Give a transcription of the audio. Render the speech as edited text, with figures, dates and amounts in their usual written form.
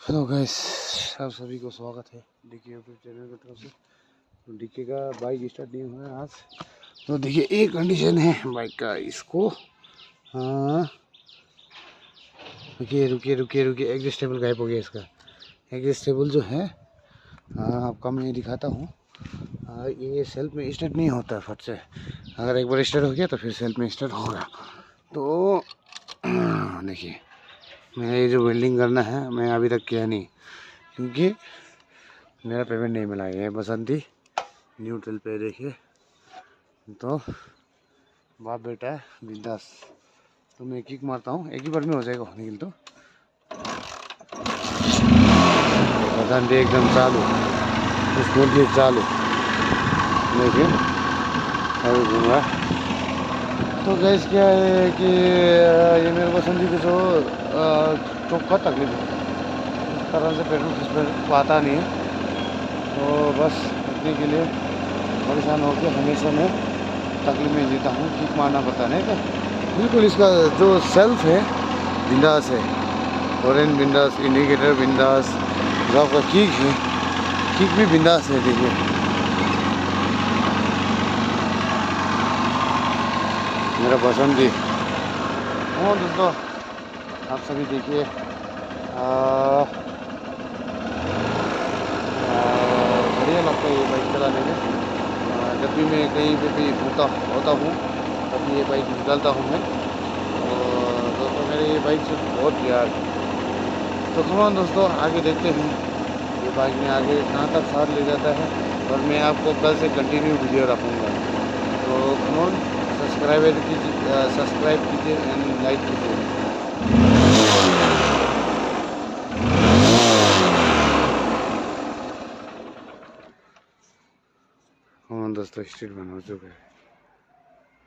Hello guys, आप सभी को स्वागत है डीके यूट्यूब चैनल की तरफ से। तो डीके का बाइक स्टार्ट नहीं हुआ है आज। तो देखिए एक कंडीशन है बाइक का, इसको हाँ रुकिए रुकिए रुकिए रुकिए एडजस्टेबल गायब हो गया इसका। एडजस्टेबल जो है आपका मैं दिखाता हूँ। ये सेल्फ में स्टार्ट नहीं होता है फट से। अगर एक बार स्टार्ट हो गया तो फिर सेल्फ में स्टार्ट होगा। तो देखिए मैं ये जो वेल्डिंग करना है मैं अभी तक किया नहीं, क्योंकि मेरा पेमेंट नहीं मिला है। बसंती न्यूट्रल पे देखिए, तो बाप बेटा है बिंदास। तो मैं किक मारता हूँ, एक ही बार में हो जाएगा निकल। तो बसंती एकदम चालू, स्मूथली चालू देखिए अभी घूम रहा। तो गैस क्या है कि ये मेरे बसंती को जो चौक का तकलीफ है, इस तरह से पेट्रोल किस पर पाता नहीं है। तो बस इतने के लिए परेशान होकर हमेशा मैं तकलीफ में जीता हूँ। किक मारना पता नहीं का बिल्कुल। इसका जो सेल्फ है बिंदास है, हॉर्न बिंदास, इंडिकेटर बिंदास, जो आपका किक है किक भी बिंदास है। देखिए मेरा पसंद ही। हाँ दोस्तों आप सभी देखिए बढ़िया लगता है ये बाइक चलाने में। जब भी मैं कहीं पे भी होता हूँ तभी ये बाइक निकालता हूँ मैं। और दोस्तों मेरे ये बाइक से बहुत प्यार है। तो कमान दोस्तों आगे देखते हैं ये बाइक में आगे कहाँ तक साथ ले जाता है, और मैं आपको कल से कंटिन्यू वीडियो रखूँगा। तो कमान सब्सक्राइब कीजिए एंड लाइक कीजिए। कमान दोस्तों स्ट्रीट बन हो चुका है।